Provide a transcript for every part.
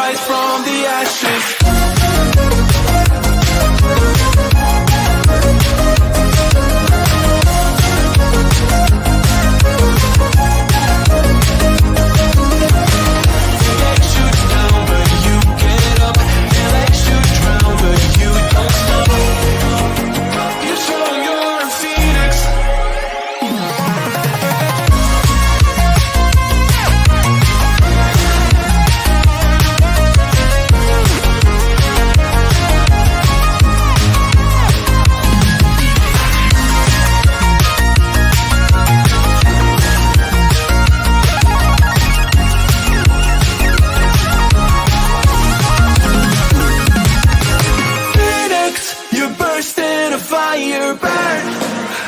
rise from the ashes. Fire burn,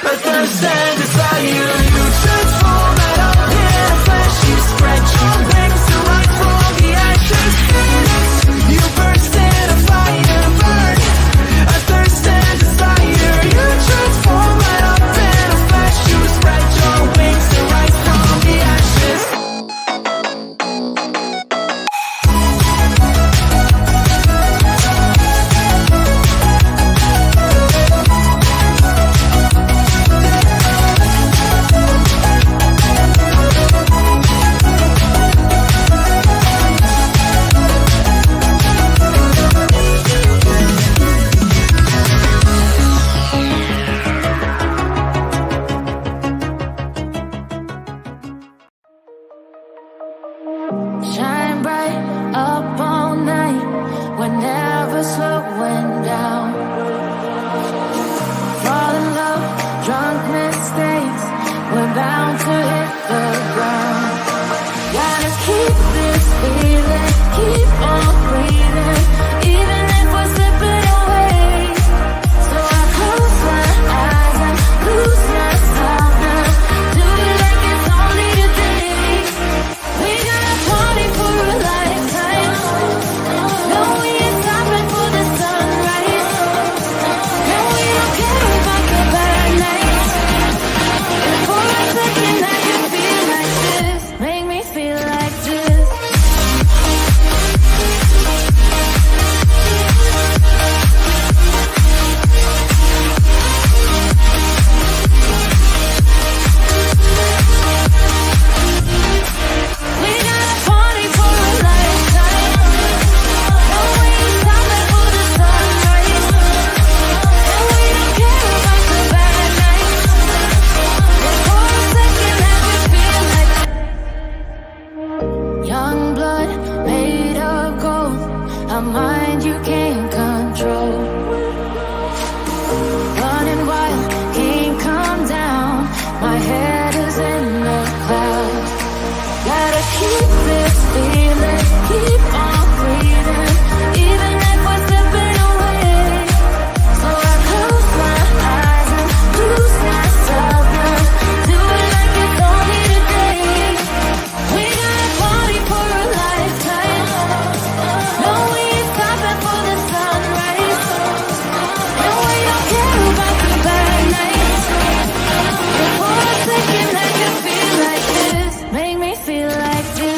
a thirst and desire. You transform out of pure flesh. You spread your wings to rise from the ashes. You burst in a fire burn, a thirst and desire. You transform out of pure flesh. You spread your wings to rise from the ashes. Shine bright up all night, we're never slowing down. Fall in love, drunk mistakes, we're bound to hit the ground. Gotta keep this feeling, keep on breathing, even if we're slipping away. So I close my eyes and lose myself now. Do it like it's only today. We got a party for a lifetime. No, we ain't stopping for the sunrise. No, we don't care about the bad nights. And for a second I can feel like this. Make me feel like this. We got a party for a lifetime. No, we ain't stopping for the sunrise. And we don't care about the bad nights. And for a second I can feel like young blood made of gold, a mind you can't control. Running wild, can't come down. My head is in the clouds. Gotta keep this feeling, keep on breathing, even if we're slipping away. So I close my eyes and lose myself now. Do it like it's only today. We got a party for a lifetime. No, we ain't stopping for the sunrise. And we don't care about the bad nights. And for a second I can feel like this. Make me feel like this.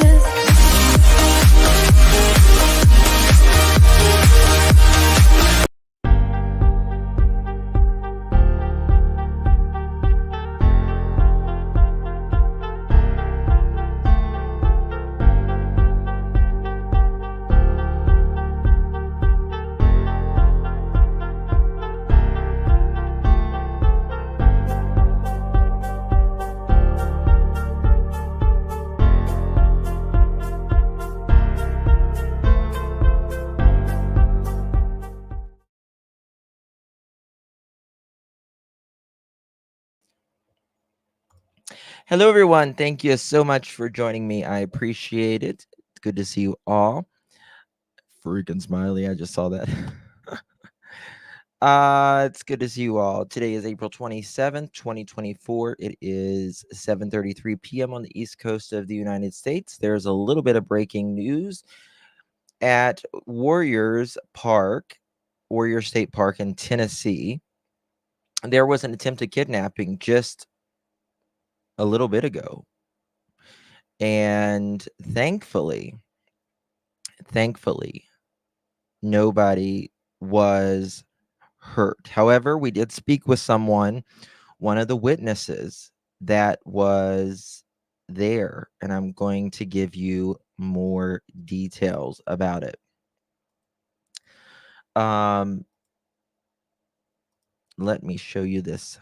Hello, everyone. Thank you so much for joining me. I appreciate it. It's good to see you all. Freaking smiley. I just saw that. It's good to see you all. Today is April 27th, 2024. It is 7:33 p.m. on the East Coast of the United States. There's a little bit of breaking news at Warrior State Park in Tennessee. There was an attempted kidnapping just a little bit ago. And thankfully, Thankfully, nobody was hurt. However, we did speak with someone, one of the witnesses that was there, and I'm going to give you more details about it. Um, let me show you this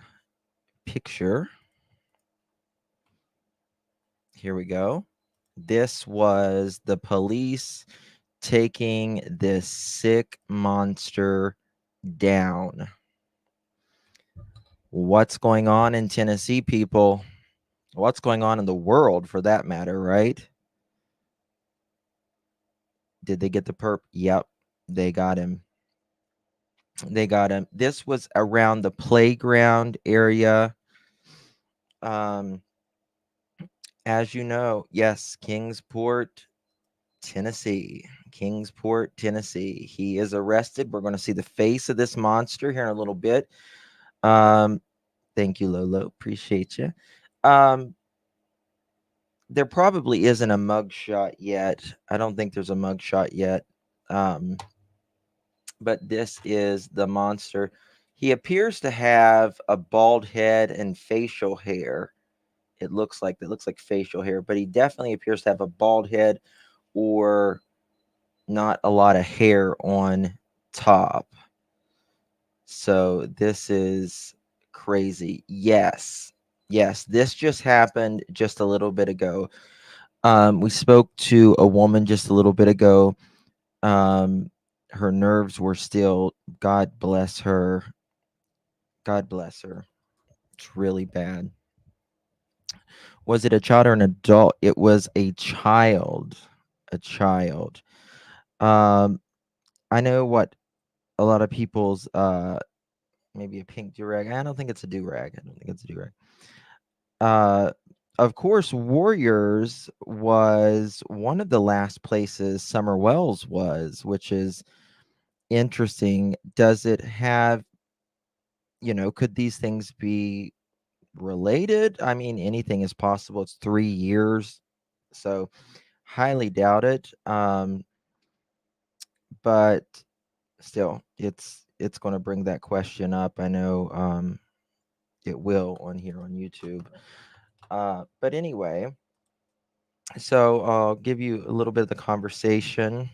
picture. Here we go. This was the police taking this sick monster down. What's going on in Tennessee, people? What's going on in the world for that matter, right? Did they get the perp? Yep, they got him. They got him. This was around the playground area. Um, as you know, yes, Kingsport, Tennessee. Kingsport, Tennessee. He is arrested. We're going to see the face of this monster here in a little bit. Thank you, Lolo. Appreciate you. There probably isn't a mugshot yet. I don't think there's a mugshot yet. But this is the monster. He appears to have a bald head and facial hair. It looks like facial hair, but he definitely appears to have a bald head or not a lot of hair on top. So this is crazy. Yes. Yes, this just happened just a little bit ago. We spoke to a woman just a little bit ago. Her nerves were still, God bless her. God bless her. It's really bad. Was it a child or an adult? It was a child. A child. I know what a lot of people's maybe a pink do-rag. I don't think it's a do-rag. I don't think it's a do-rag. Of course, Warriors was one of the last places Summer Wells was, which is interesting. Does it have, could these things be related? I mean, anything is possible. It's 3 years, so highly doubt it. But still, it's going to bring that question up. I know it will on here on YouTube. But anyway, so I'll give you a little bit of the conversation.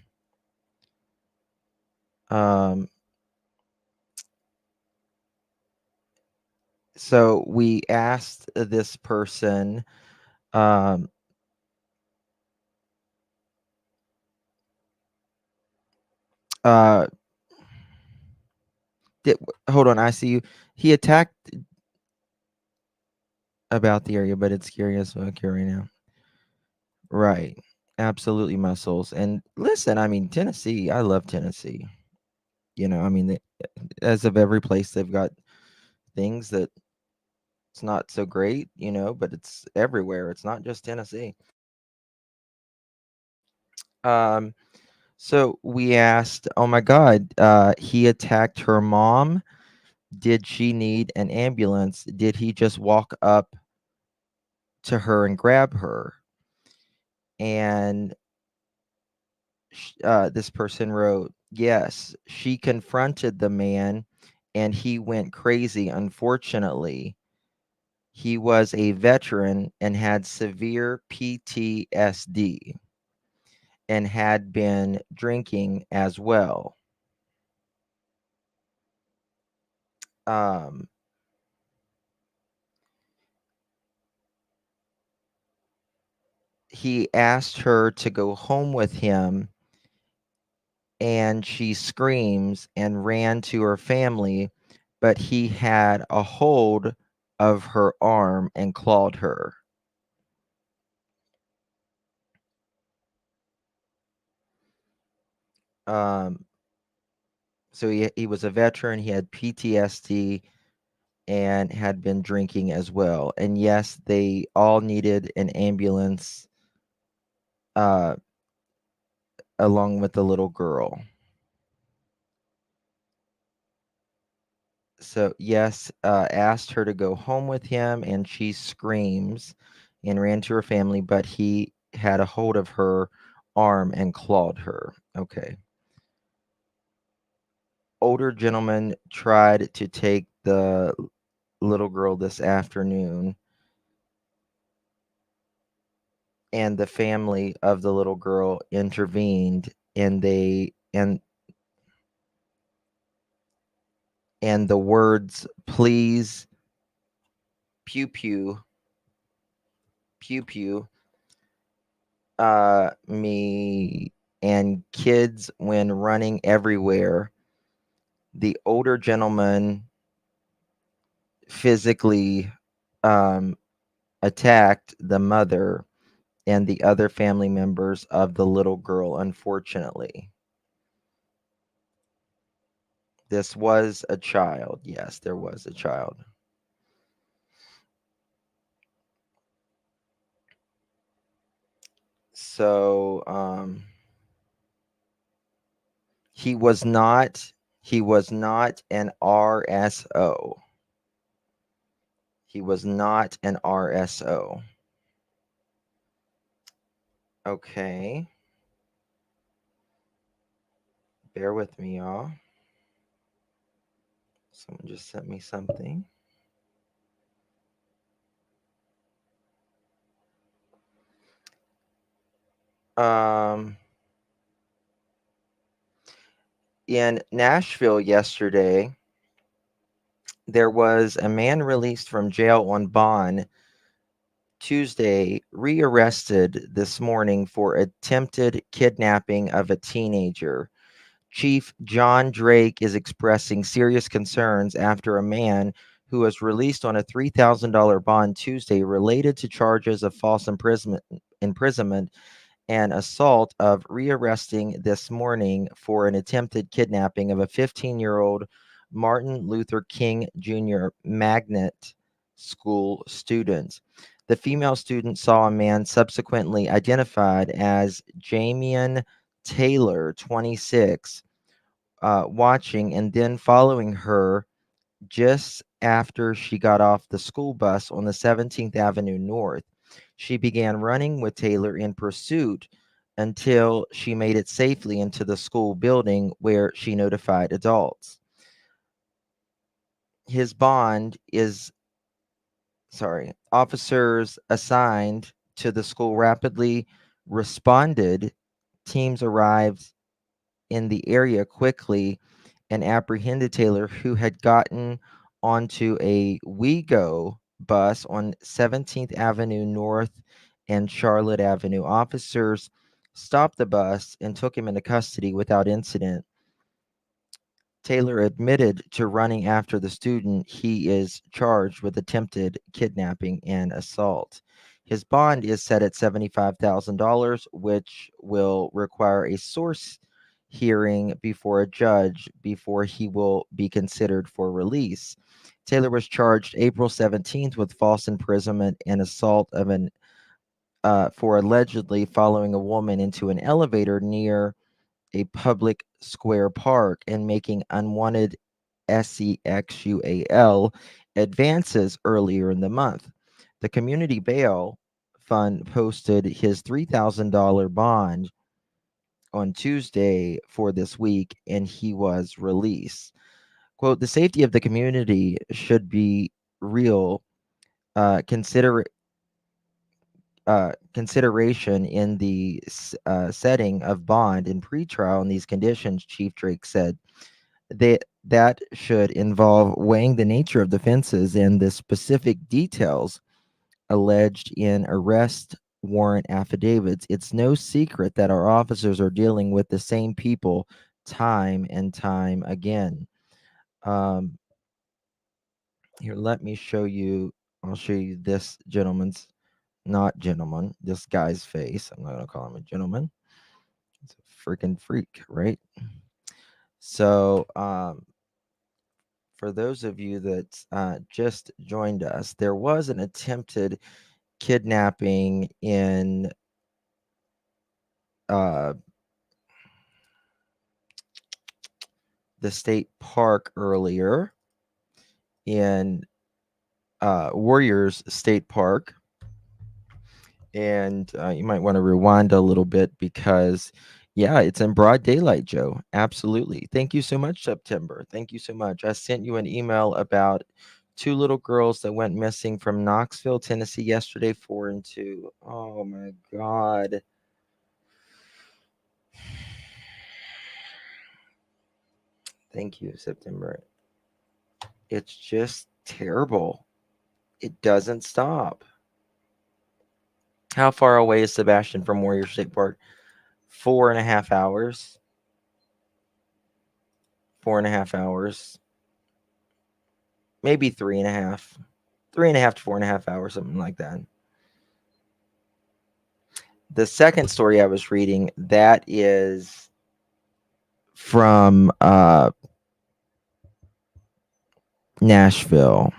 So we asked this person, hold on, I see you. He attacked about the area, but it's scary as fuck here right now. Right. Absolutely, muscles. And listen, I mean, Tennessee, I love Tennessee. I mean, as of every place, they've got things that it's not so great, but it's everywhere. It's not just Tennessee. So we asked, oh my God, he attacked her mom. Did she need an ambulance? Did he just walk up to her and grab her? And this person wrote, yes, she confronted the man and he went crazy. Unfortunately, he was a veteran and had severe PTSD and had been drinking as well. He asked her to go home with him and she screams and ran to her family, but he had a hold of her arm and clawed her. So he was a veteran, he had PTSD and had been drinking as well. And yes, they all needed an ambulance along with the little girl. So yes, asked her to go home with him and she screams and ran to her family, but he had a hold of her arm and clawed her. Okay. Older gentleman tried to take the little girl this afternoon, and the family of the little girl intervened, and the words please, pew pew, pew pew, me, and kids when running everywhere. The older gentleman physically um, attacked the mother and the other family members of the little girl, unfortunately. This was a child. Yes, there was a child. So he was not an RSO. He was not an RSO. Okay. Bear with me, y'all. Someone just sent me something. In Nashville yesterday, there was a man released from jail on bond Tuesday, rearrested this morning for attempted kidnapping of a teenager. Chief John Drake is expressing serious concerns after a man who was released on a $3,000 bond Tuesday related to charges of false imprisonment and assault of rearresting this morning for an attempted kidnapping of a 15-year-old Martin Luther King Jr. magnet school student. The female student saw a man subsequently identified as Jamian Taylor, 26, watching and then following her just after she got off the school bus on the 17th Avenue North. She began running with Taylor in pursuit until she made it safely into the school building where she notified adults. His bond is, officers assigned to the school rapidly responded. Teams arrived in the area quickly and apprehended Taylor, who had gotten onto a WeGo bus on 17th Avenue North and Charlotte Avenue. Officers stopped the bus and took him into custody without incident. Taylor admitted to running after the student. He is charged with attempted kidnapping and assault. His bond is set at $75,000, which will require a source hearing before a judge before he will be considered for release. Taylor was charged April 17th with false imprisonment and assault of an for allegedly following a woman into an elevator near a public square park and making unwanted SEXUAL advances earlier in the month. The Community Bail Fund posted his $3,000 bond on Tuesday for this week, and he was released. Quote, the safety of the community should be real consideration in the setting of bond and pretrial in these conditions, Chief Drake said. That should involve weighing the nature of the offenses and the specific details alleged in arrest warrant affidavits. It's no secret that our officers are dealing with the same people time and time again. Um, Here, let me show you. I'll show you this gentleman's, not gentleman, this guy's face. I'm not going to call him a gentleman. It's a freaking freak, right? So, for those of you that just joined us, there was an attempted kidnapping in uh, the state park earlier in Warriors State Park. And you might want to rewind a little bit because, yeah, it's in broad daylight, Joe. Absolutely. Thank you so much, September. Thank you so much. I sent you an email about two little girls that went missing from Knoxville, Tennessee yesterday, 4 and 2. Oh my God. Thank you, September. It's just terrible. It doesn't stop. How far away is Sebastian from Warrior State Park? 4.5 hours. 4.5 hours. Maybe 3.5. 3.5 to 4.5 hours, something like that. The second story I was reading, that is from Nashville.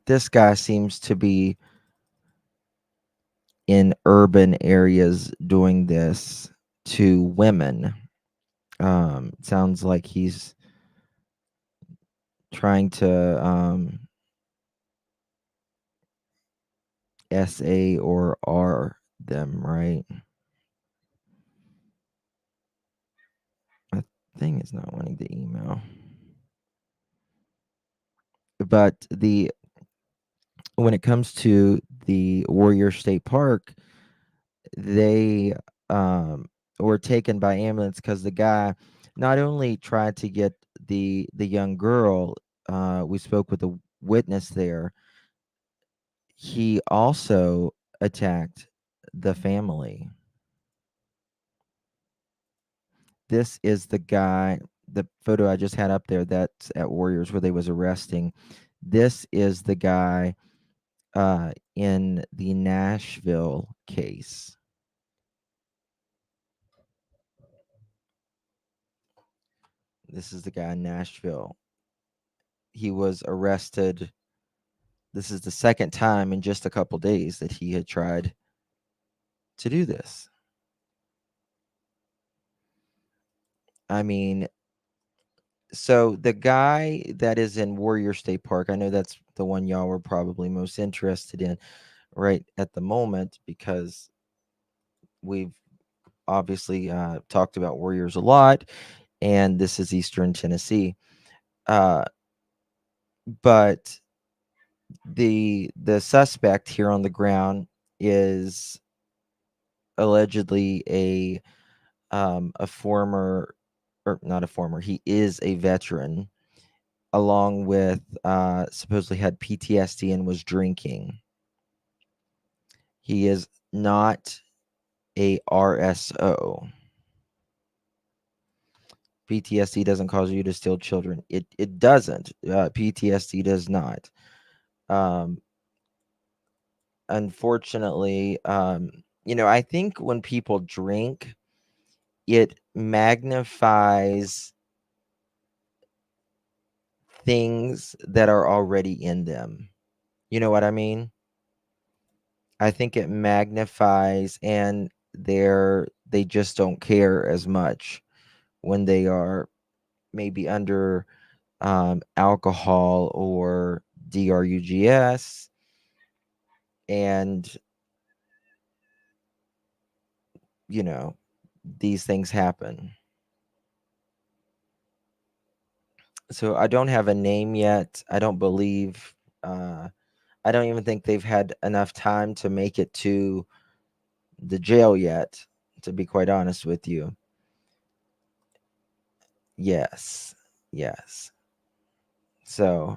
This guy seems to be in urban areas doing this to women. Sounds like he's trying to SA or R them, right? My thing is not wanting the email. But when it comes to the Warrior State Park, they were taken by ambulance because the guy not only tried to get the young girl, we spoke with a witness there, he also attacked the family. This is the guy, the photo I just had up there, that's at Warriors where they was arresting. This is the guy in the Nashville case. This is the guy in Nashville. He was arrested. This is the second time in just a couple days that he had tried to do this. I mean, so the guy that is in Warrior State Park, I know that's the one y'all were probably most interested in right at the moment because we've obviously talked about Warriors a lot, and this is Eastern Tennessee. But the suspect here on the ground is allegedly a former, or not a former, he is a veteran, along with supposedly had PTSD and was drinking. He is not a RSO. PTSD doesn't cause you to steal children. It doesn't. PTSD does not. Um, Unfortunately, I think when people drink, it magnifies things that are already in them. You know what I mean? I think it magnifies, and they just don't care as much when they are maybe under alcohol or drugs, and you know these things happen. So I don't have a name yet. I don't believe. I don't even think they've had enough time to make it to the jail yet. To be quite honest with you. Yes. Yes. So,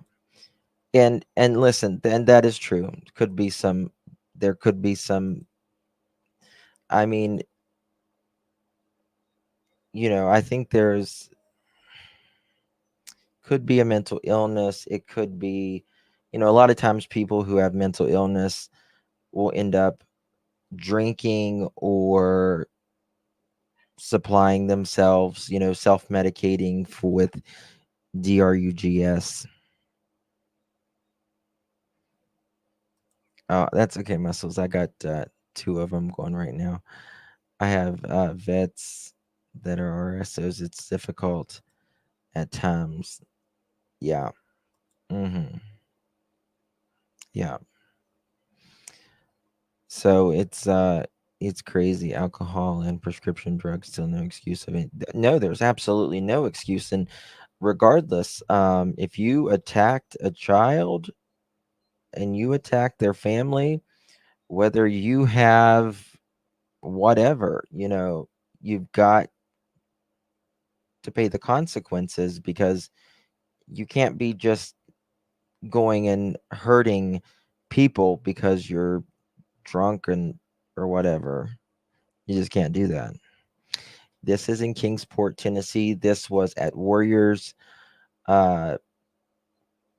and listen, and that is true. Could be some. There could be some. I mean, I think there's could be a mental illness. It could be, a lot of times people who have mental illness will end up drinking or supplying themselves, self-medicating with drugs. Oh, that's okay, muscles. I got two of them going right now. I have vets that are RSOs. It's difficult at times. Yeah. hmm Yeah. So it's crazy. Alcohol and prescription drugs, still no excuse. I mean, no, there's absolutely no excuse. And regardless, if you attacked a child and you attack their family, whether you have whatever, you've got to pay the consequences, because you can't be just going and hurting people because you're drunk and or whatever. You just can't do that. This is in Kingsport, Tennessee. This was at Warriors uh,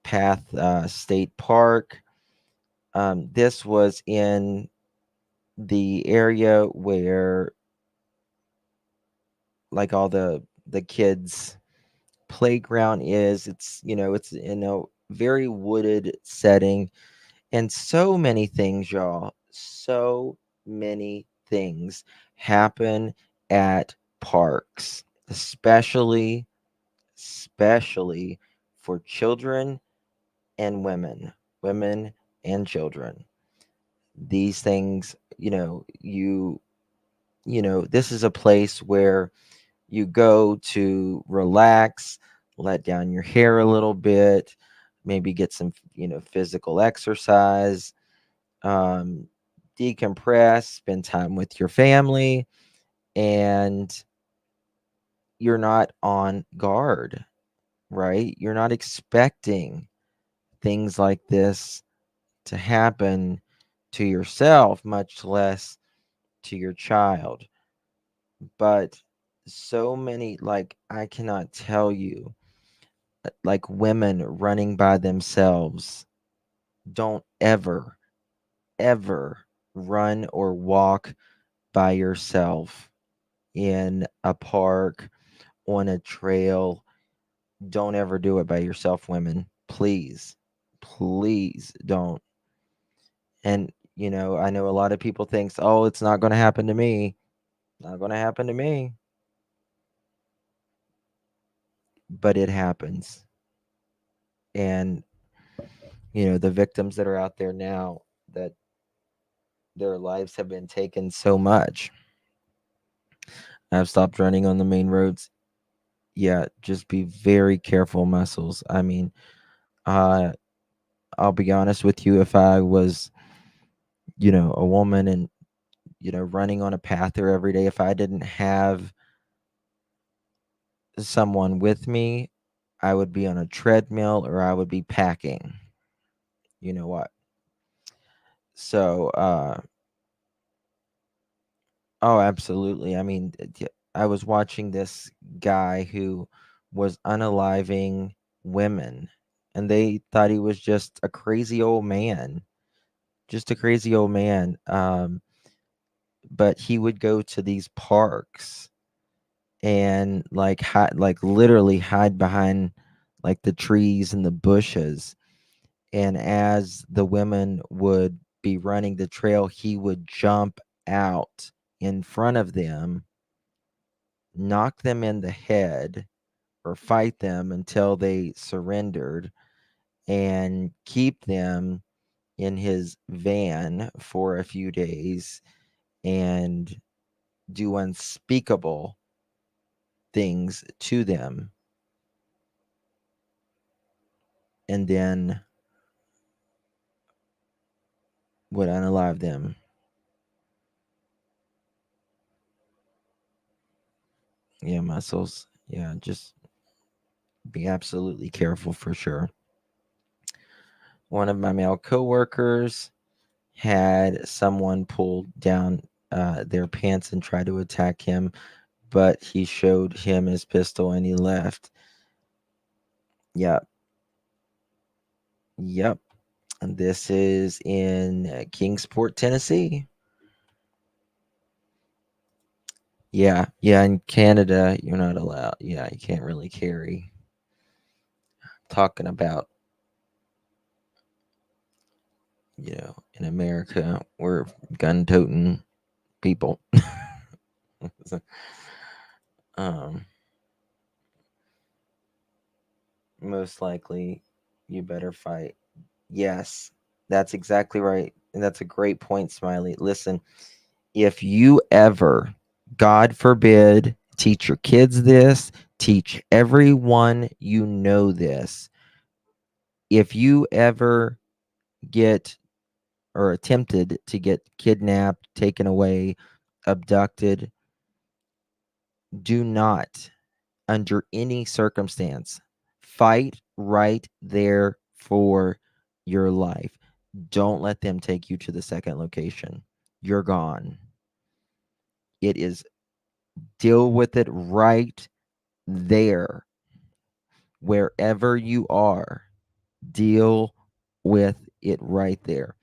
Path State Park. This was in the area where, like, all the kids' playground is. It's in a very wooded setting, and so many things, y'all. So many things happen at parks, especially for children and women and children. These things, this is a place where you go to relax, let down your hair a little bit, maybe get some, physical exercise, um, decompress, spend time with your family, and you're not on guard, right? You're not expecting things like this to happen to yourself, much less to your child. But so many, like, I cannot tell you, like, women running by themselves. Don't ever run or walk by yourself in a park, on a trail. Don't ever do it by yourself, women. Please don't. And I know a lot of people thinks, oh, it's not going to happen to me. Not going to happen to me. But it happens. And the victims that are out there now, that their lives have been taken so much. I've stopped running on the main roads. Yeah, just be very careful, muscles. I mean, uh I'll be honest with you, if I was, a woman, and running on a path there every day, if I didn't have someone with me, I would be on a treadmill or I would be packing. You know what? So, oh, absolutely. I mean, I was watching this guy who was unaliving women, and they thought he was just a crazy old man, just a crazy old man. But he would go to these parks and, like, like literally hide behind, like, the trees and the bushes. And as the women would be running the trail, he would jump out in front of them, knock them in the head, or fight them until they surrendered, and keep them in his van for a few days, and do unspeakable things to them, and then would unalive them. Yeah, muscles. Yeah, just be absolutely careful for sure. One of my male coworkers had someone pull down their pants and try to attack him, but he showed him his pistol and he left. Yep. Yep. And this is in Kingsport, Tennessee. Yeah. Yeah. In Canada, you're not allowed. Yeah. You can't really carry. Talking about, in America, we're gun toting people. So, um, most likely, you better fight. Yes. That's exactly right. And that's a great point, Smiley. Listen, if you ever, God forbid, teach your kids this, teach everyone you know this. If you ever get or attempted to get kidnapped, taken away, abducted, do not, under any circumstance, fight right there for your life. Don't let them take you to the second location. You're gone. It is, deal with it right there, wherever you are. Deal with it right there.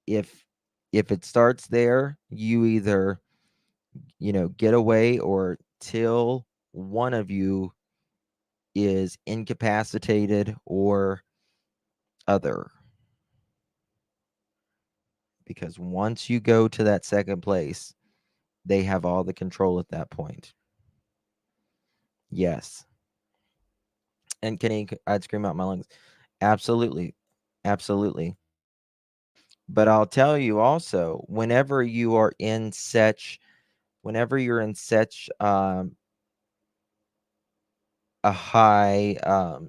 If it starts there, you either, get away, or till one of you is incapacitated or other. Because once you go to that second place, they have all the control at that point. Yes. And I'd scream out my lungs. Absolutely. Absolutely. But I'll tell you also, whenever you're in such a high, a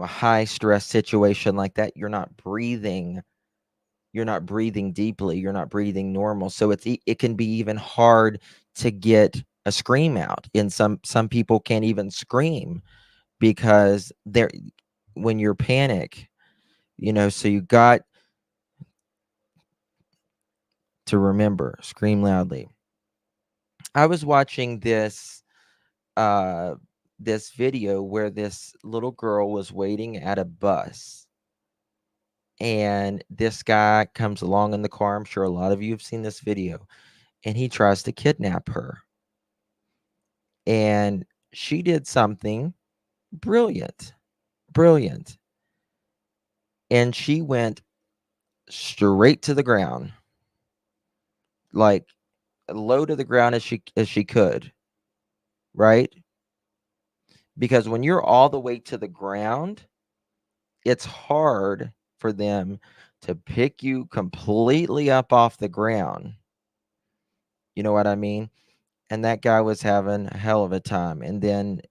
high stress situation like that, you're not breathing. You're not breathing deeply. You're not breathing normal. So it can be even hard to get a scream out. And some people can't even scream because they're when you're panic. So you got to remember, scream loudly. I was watching uh this video where this little girl was waiting at a bus, and this guy comes along in the car. I'm sure a lot of you have seen this video, and he tries to kidnap her. And she did something brilliant, brilliant. And she went straight to the ground, like low to the ground as she could, right? Because when you're all the way to the ground, it's hard for them to pick you completely up off the ground. You know what I mean? And that guy was having a hell of a time. And then,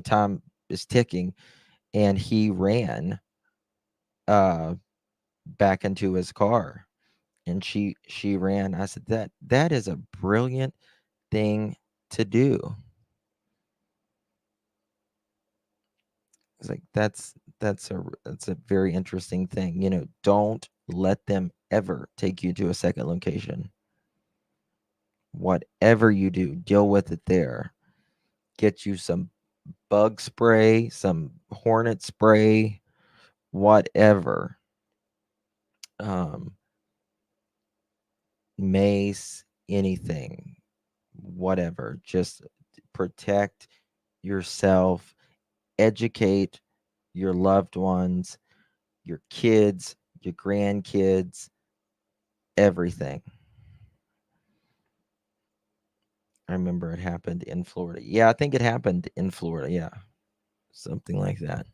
time is ticking, and he ran uh back into his car, and she ran. I said, that is a brilliant thing to do. It's like that's a very interesting thing. Don't let them ever take you to a second location. Whatever you do, deal with it there. Get you some bug spray, some hornet spray, whatever. Um, Mace, anything, whatever. Just protect yourself, educate your loved ones, your kids, your grandkids, everything. I remember it happened in Florida. Yeah, I think it happened in Florida. Yeah, something like that.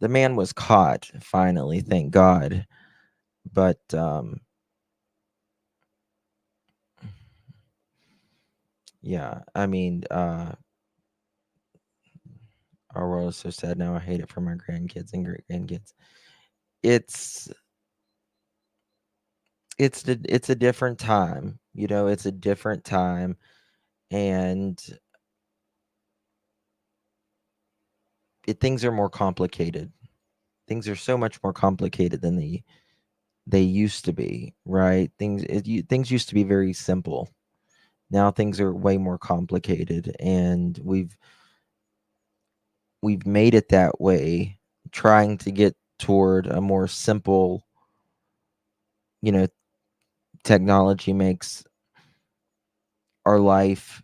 The man was caught finally, thank God. But yeah, I mean, our world is so sad now. I hate it for my grandkids and great grandkids. It's it's a different time. It's a different time, and things are more complicated. Things are so much more complicated than they used to be, right? Things used to be very simple. Now things are way more complicated, and we've made it that way, trying to get toward a more simple, you know, technology makes our life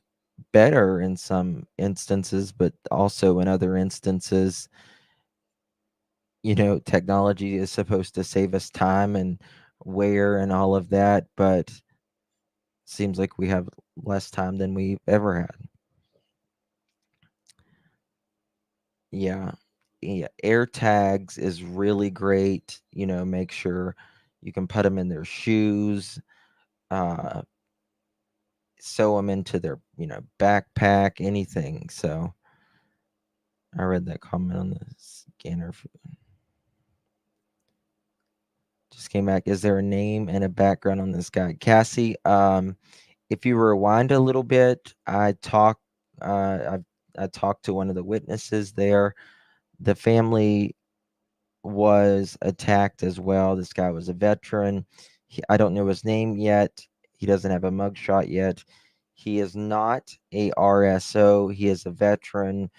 better in some instances, but also in other instances, technology is supposed to save us time and wear and all of that, but seems like we have less time than we've ever had. Yeah. Yeah. Air tags is really great. Make sure you can put them in their shoes, uh, sew them into their, backpack, anything. So I read that comment on the scanner. Just came back. Is there a name and a background on this guy? Cassie, if you rewind a little bit, I talked to one of the witnesses there. The family was attacked as well. This guy was a veteran. I don't know his name yet. He doesn't have a mugshot yet. He is not a RSO. He is a veteran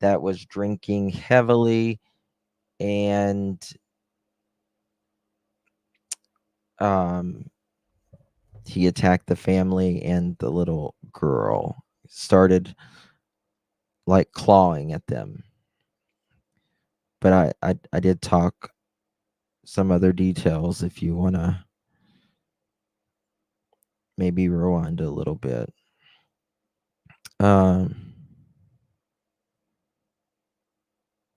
that was drinking heavily, and um, he attacked the family, and the little girl started like clawing at them. But I did talk some other details if you want to maybe rewind a little bit. Um,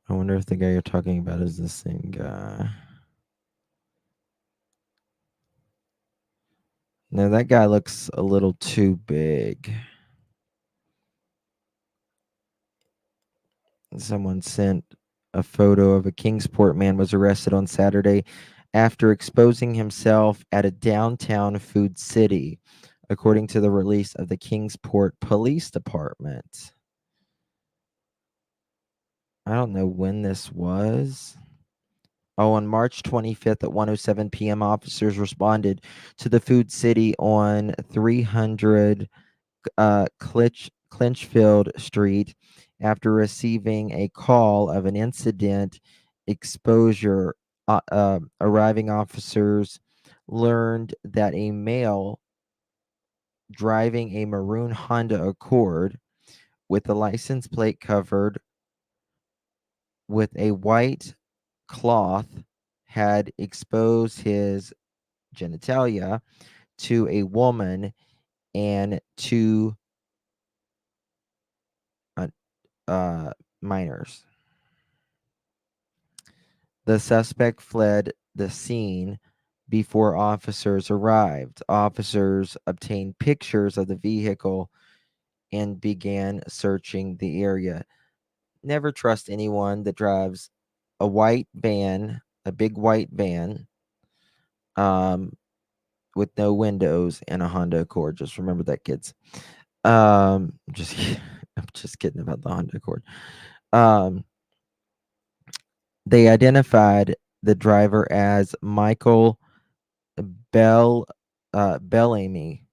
I wonder if the guy you're talking about is the same guy. No, that guy looks a little too big. Someone sent a photo of a Kingsport man was arrested on Saturday after exposing himself at a downtown food city, according to the release of the Kingsport Police Department. I don't know when this was. Oh, on March 25th at 1:07 p.m., officers responded to the food city on 300 Clinchfield Street after receiving a call of an incident exposure. Arriving officers learned that a male driving a maroon Honda Accord with the license plate covered with a white cloth had exposed his genitalia to a woman and two uh, minors. The suspect fled the scene before officers arrived. Officers obtained pictures of the vehicle and began searching the area. Never trust anyone that drives a white van, a big white van, um, with no windows and a Honda Accord. Just remember that, kids. Just I'm just kidding about the Honda Accord. Um, they identified the driver as Michael Bell Bellamy,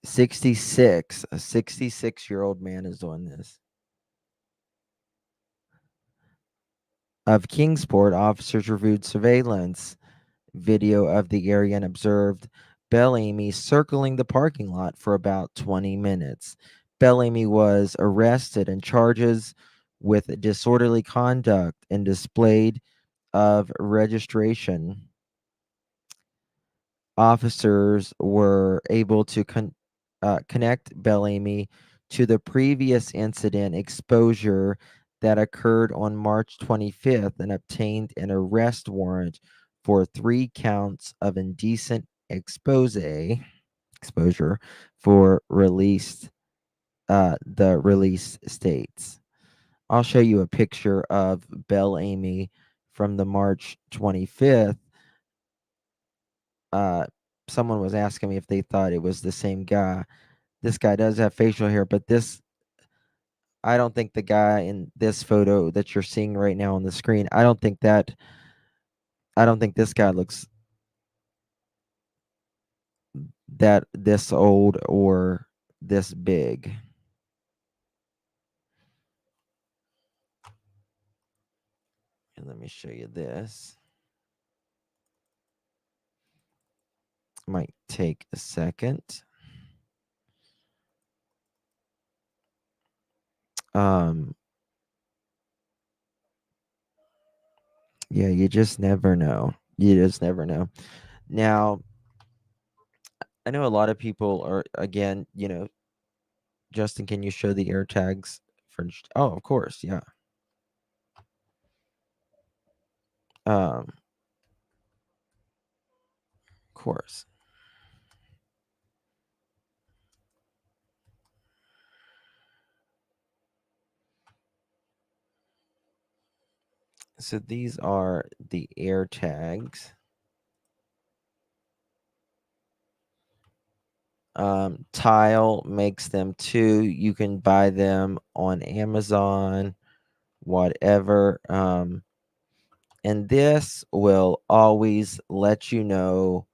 66. A 66-year-old man is doing this. Of Kingsport, officers reviewed surveillance video of the area and observed Bellamy circling the parking lot for about 20 minutes. Bellamy was arrested and charges with disorderly conduct and displayed of registration. Officers were able to connect Bellamy to the previous incident exposure that occurred on March 25th and obtained an arrest warrant for 3 counts of indecent exposure for the release states. I'll show you a picture of Bellamy from the March 25th. Someone was asking me if they thought it was the same guy. This guy does have facial hair, but I don't think the guy in this photo that you're seeing right now on the screen, I don't think this guy looks that this old or this big. And let me show you this. Might take a second. Yeah, you just never know. You just never know. Now, I know a lot of people are, again, Justin, can you show the air tags for? Oh, of course, yeah. Of course. So these are the air tags. Tile makes them too. You can buy them on Amazon, whatever. And this will always let you know,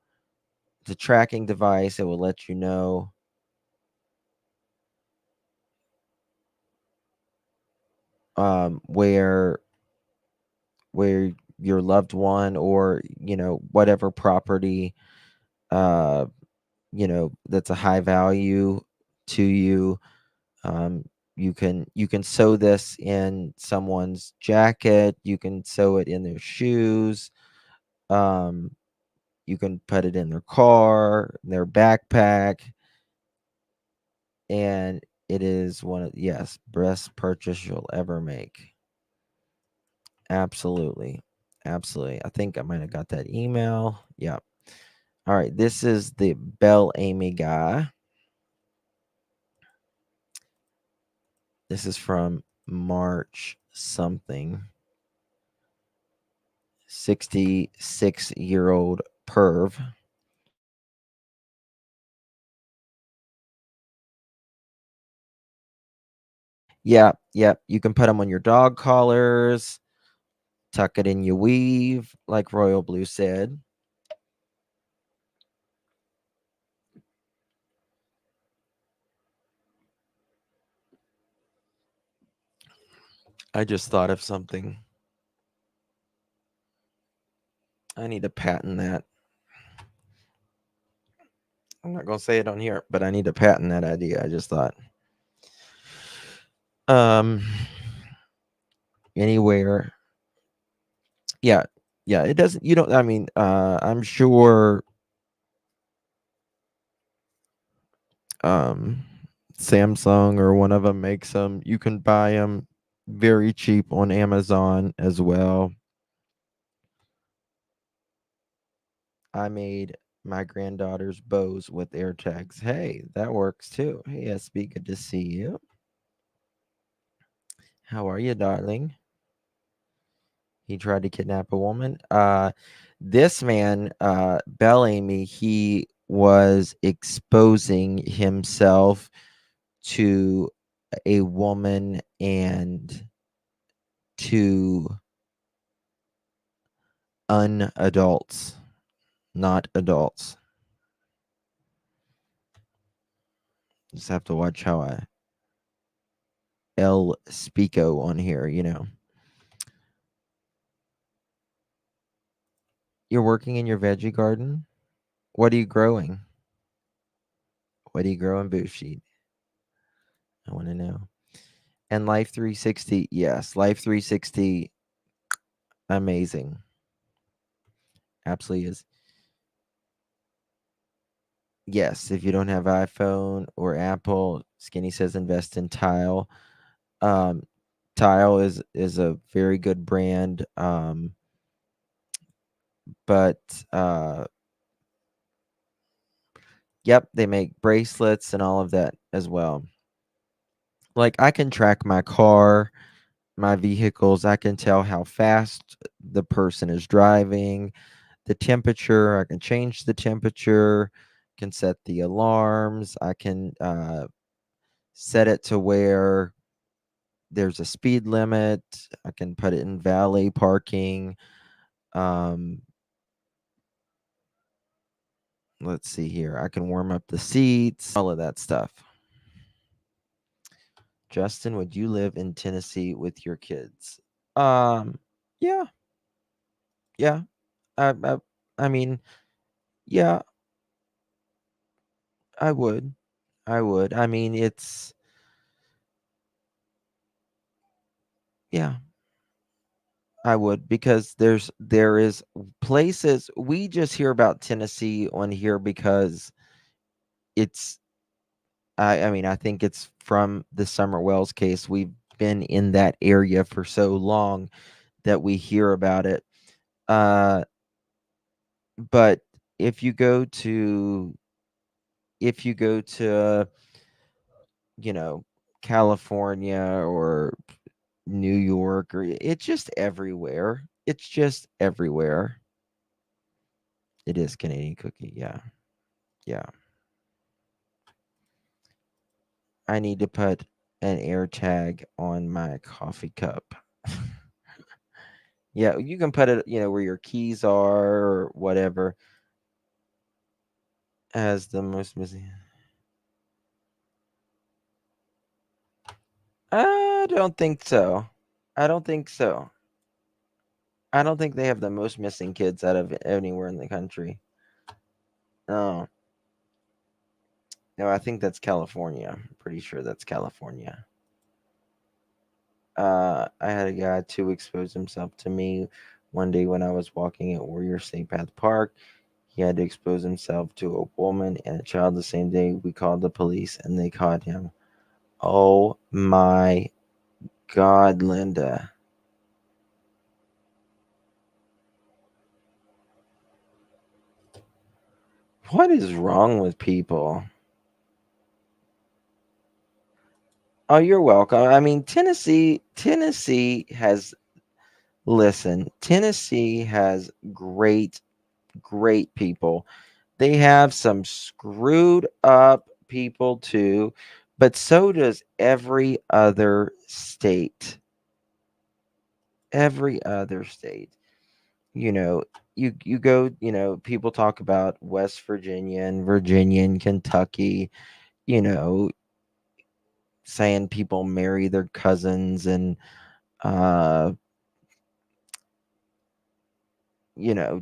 the tracking device. It will let you know where your loved one, or whatever property that's a high value to you. You can sew this in someone's jacket. You can sew it in their shoes. um you can put it in their car, their backpack. And it is one of, yes, best purchase you'll ever make. Absolutely. Absolutely. I think I might have got that email. Yeah. All right, this is the Bell Amy guy. This is from March something. 66-year-old perv. Yeah, yeah. You can put them on your dog collars, tuck it in your weave, like Royal Blue said. I just thought of something. I need to patent that. I'm not gonna say it on here, but I need to patent that idea. I just thought. Um, anywhere. Yeah, yeah. It doesn't. You don't. I mean, I'm sure. Um, Samsung or one of them makes them. You can buy them very cheap on Amazon as well. I made my granddaughter's bows with air tags. Hey, that works too. Hey, SB, good to see you. How are you, darling? He tried to kidnap a woman. This man, Bellamy, he was exposing himself to a woman and to unadults, not adults. Just have to watch how I El Spico on here. You're working in your veggie garden? What are you growing? What are you growing, Bushi? I want to know. And Life 360, yes, Life 360, amazing. Absolutely is. Yes, if you don't have iPhone or Apple, Skinny says invest in Tile. Um, Tile is a very good brand. But yep, they make bracelets and all of that as well. Like, I can track my car, my vehicles. I can tell how fast the person is driving, the temperature. I can change the temperature, can set the alarms. I can set it to where there's a speed limit. I can put it in valet parking. Um, let's see here. I can warm up the seats, all of that stuff. Justin, would you live in Tennessee with your kids? Yeah, yeah. I, I, I mean, yeah, I would. I would. I mean, yeah, I would, because there is places we just hear about Tennessee on here because it's I mean, I think it's from the Summer Wells case. We've been in that area for so long that we hear about it. Uh, but if you go to if you go to you know California or New York, or it's just everywhere. It's just everywhere. It is Canadian cookie. Yeah. Yeah. I need to put an air tag on my coffee cup. Yeah, you can put it, where your keys are or whatever, as the most missing. I don't think so. I don't think so. I don't think they have the most missing kids out of anywhere in the country. No, no, I think that's California. I'm pretty sure that's California. I had a guy to expose himself to me one day when I was walking at Warrior State Path Park. He had to expose himself to a woman and a child the same day. We called the police and they caught him. Oh my God, Linda. What is wrong with people? Oh, you're welcome. I mean, Tennessee has, listen, Tennessee has great people. They have some screwed up people too, but so does every other state. Every other state. You know, you go, people talk about West Virginia and Virginia and Kentucky, you know, saying people marry their cousins and uh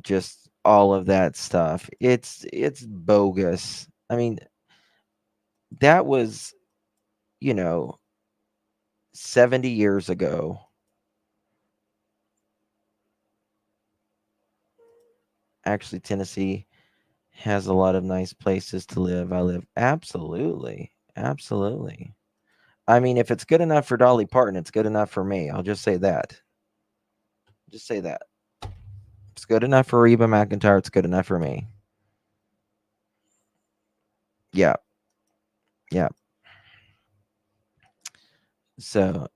just all of that stuff. It's bogus. I mean, that was, you know, 70 years ago. Actually, Tennessee has a lot of nice places to live. I live absolutely. Absolutely. I mean, if it's good enough for Dolly Parton, it's good enough for me. I'll just say that. Just say that. If it's good enough for Reba McEntire, it's good enough for me. Yeah. Yeah. So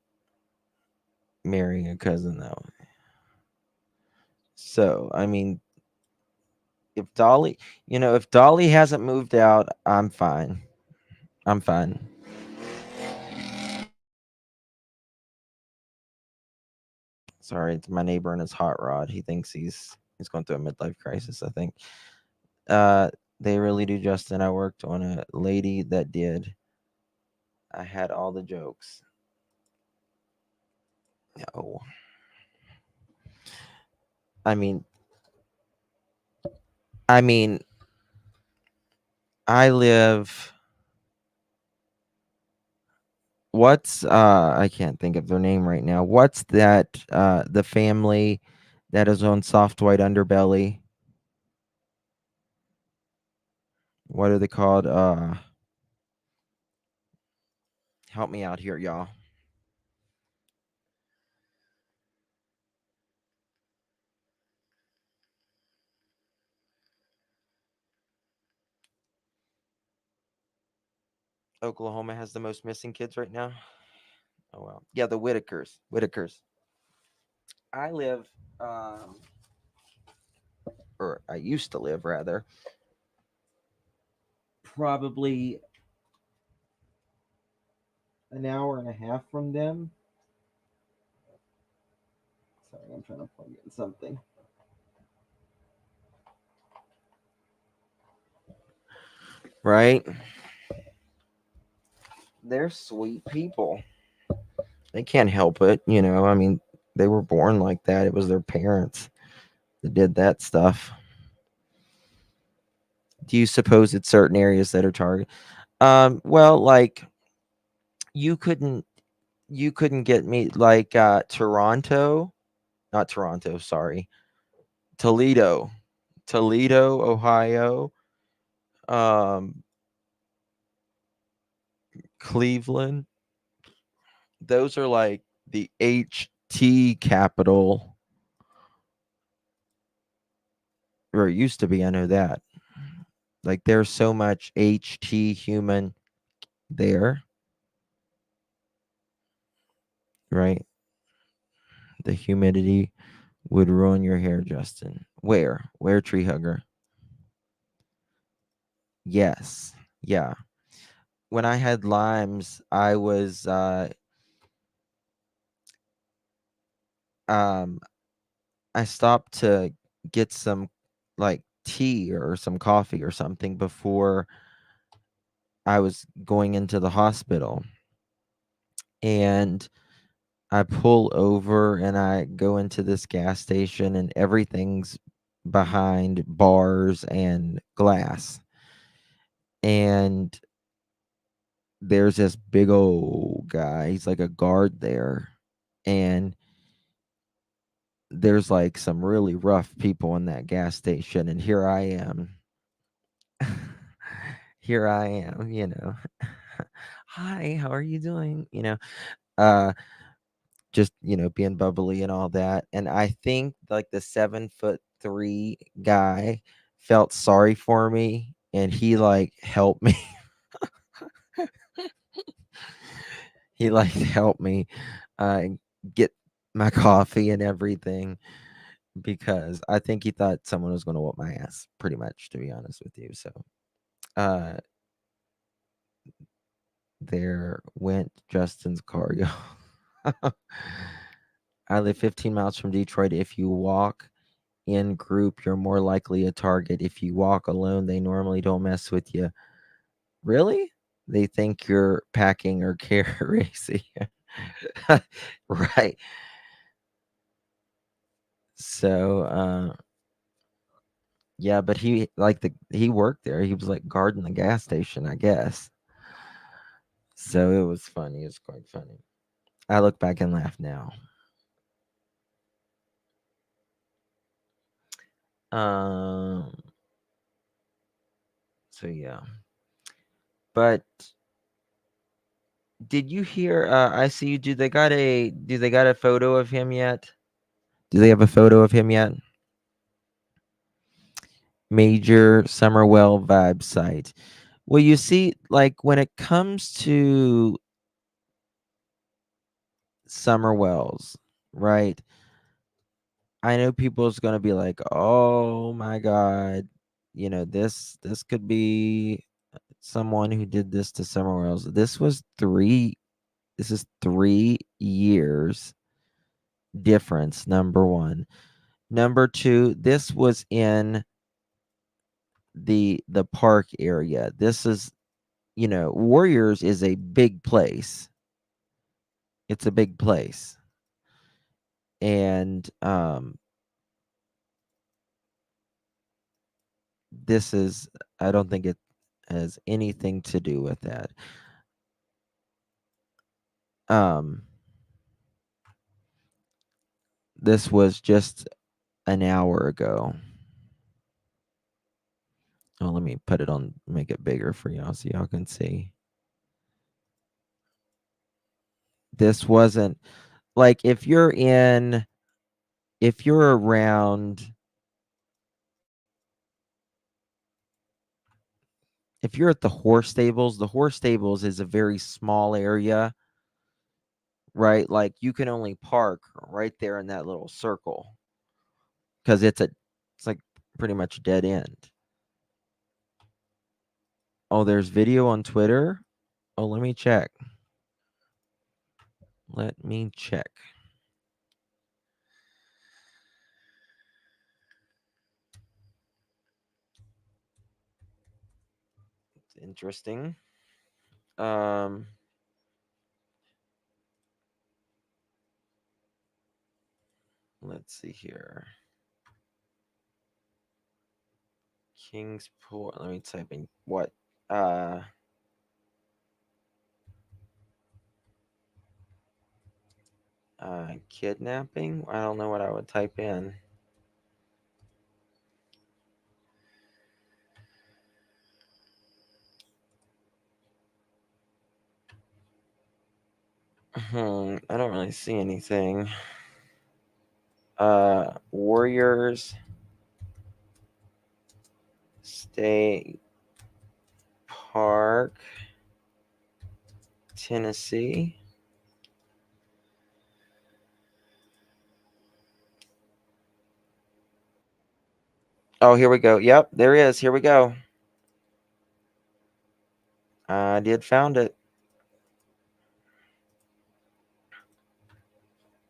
marrying a cousin though. So I mean, if Dolly hasn't moved out, I'm fine. I'm fine. Sorry, it's my neighbor and his hot rod. He thinks he's going through a midlife crisis, I think. Uh they really do, Justin. I worked on a lady that did. I had all the jokes. No. I mean I mean I live what's I can't think of their name right now. What's that the family that is on Soft White Underbelly? What are they called? Help me out here, y'all. Oklahoma has the most missing kids right now. Oh well. Yeah, the Whitakers. Whitakers. I live or I used to live rather, probably an hour and a half from them. Sorry, I'm trying to plug in something. Right? They're sweet people. They can't help it. I mean, they were born like that. It was their parents that did that stuff. Do you suppose it's certain areas that are targeted? Well, like you couldn't get me like Toronto, not Toronto, sorry. Toledo. Toledo, Ohio. Um Cleveland. Those are like the HT capital or it used to be. I know that. Like there's so much HT human there, right? The humidity would ruin your hair, Justin. Where tree hugger? Yes. Yeah. When I had limes, I was um I stopped to get some like tea or some coffee or something before I was going into the hospital. And I pull over and I go into this gas station and everything's behind bars and glass. And there's this big old guy. He's like a guard there. And there's like some really rough people in that gas station. And here I am. Here I am, Hi, how are you doing? Uh just, being bubbly and all that. And I think like the 7'3" guy felt sorry for me and he like helped me. He like helped me uh get my coffee and everything because I think he thought someone was gonna whoop my ass, pretty much, to be honest with you. So uh there went Justin's car, yo. I live 15 miles from Detroit. If you walk in group, you're more likely a target. If you walk alone, they normally don't mess with you. Really? They think you're packing or racing. Right. So yeah, but he worked there. He was like guarding the gas station, I guess. So it was funny. It was quite funny. I look back and laugh now. Um so yeah. But did you hear I see you do they got a photo of him yet? Do they have a photo of him yet? Major Summerwell vibe site. Well, you see, like when it comes to Summerwells, right? I know people's gonna be like, "Oh my God, this could be someone who did this to Summerwells." This is 3 years difference. Number one. Number two, this was in the park area. This is, Warriors is a big place. It's a big place. And this is I don't think it has anything to do with that. Um this was just an hour ago. Oh, let me put it on, make it bigger for y'all so y'all can see. This wasn't like if you're around if you're at the horse stables is a very small area, right? Like you can only park right there in that little circle because it's like pretty much dead end. Oh, there's video on Twitter. Oh, let me check. Let me check. It's interesting. Um, let's see here. Kingsport. Let me type in what? Kidnapping. I don't know what I would type in. I don't really see anything. Warriors State Park, Tennessee. Oh, here we go. Yep, there is. Here we go. I did found it.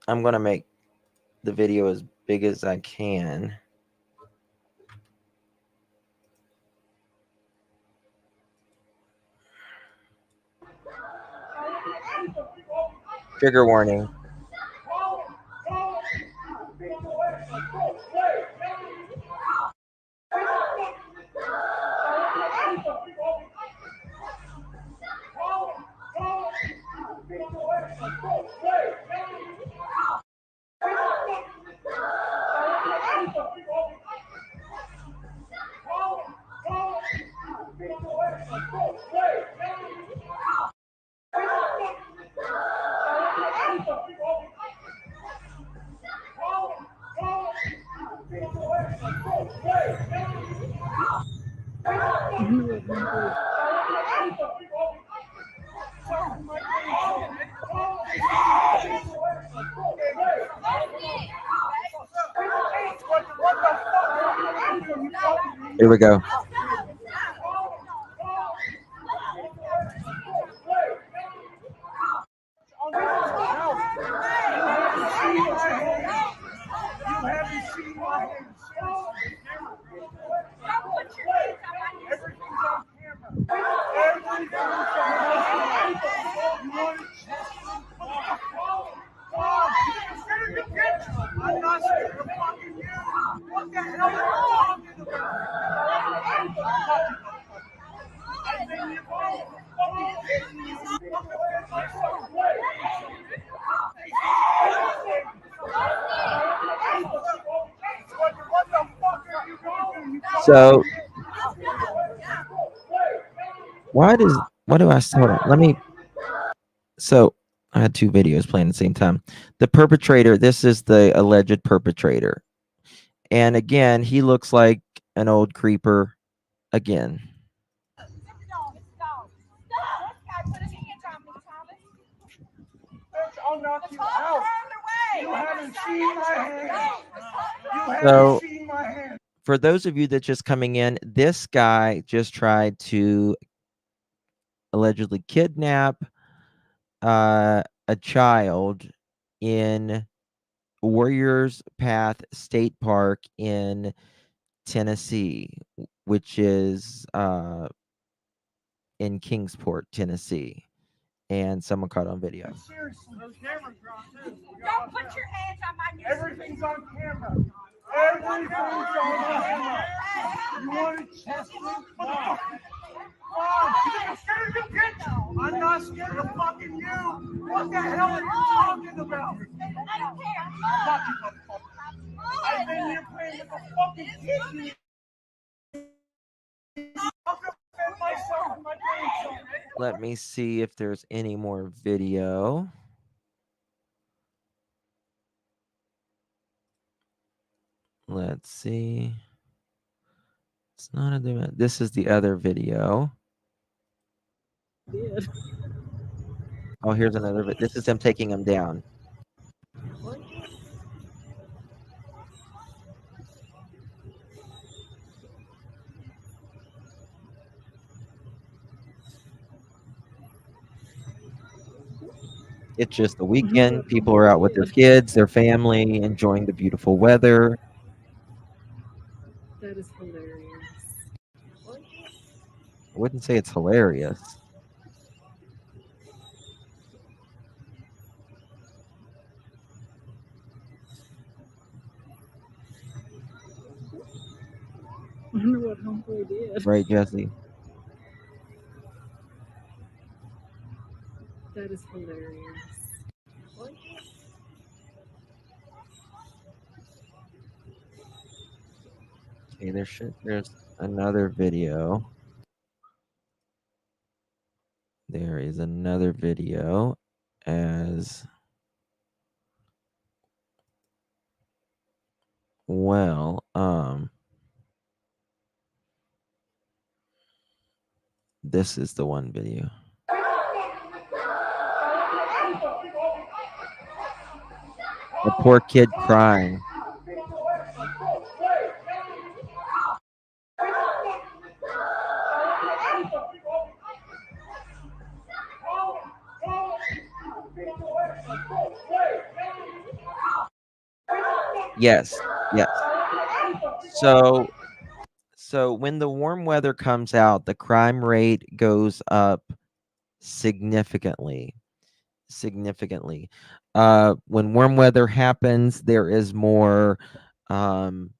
I'm going to make the video as big as I can. Trigger warning. Here we go. So what do I hold on? Let me. So I had two videos playing at the same time. The perpetrator, this is the alleged perpetrator. And again, he looks like an old creeper again. So for those of you that just coming in, this guy just tried to allegedly kidnap a child in Warriors Path State Park in Tennessee, which is in Kingsport, Tennessee. And someone caught on video. Seriously, those cameras are on too. Don't put your hands on my neck. Everything's on camera. Everything's on camera. You want to test me? No. I'm scared of you, bitch. I'm not scared of fucking you. What the hell are you talking about? I don't care. Fuck you, motherfucker. I've been here playing with the fucking kids. Let me see if there's any more video. Let's see. It's not a. This is the other video. Oh, here's another. This is him taking him down. It's just the weekend. People are out with their kids, their family, enjoying the beautiful weather. That is hilarious. I wouldn't say it's hilarious. I wonder what Homeboy did. Right, Jesse? That is hilarious. Okay, there's another video. There is another video as well. This is the one video. The poor kid crying. Yes, yes. So when the warm weather comes out, the crime rate goes up significantly. Significantly. When warm weather happens, there is more crime.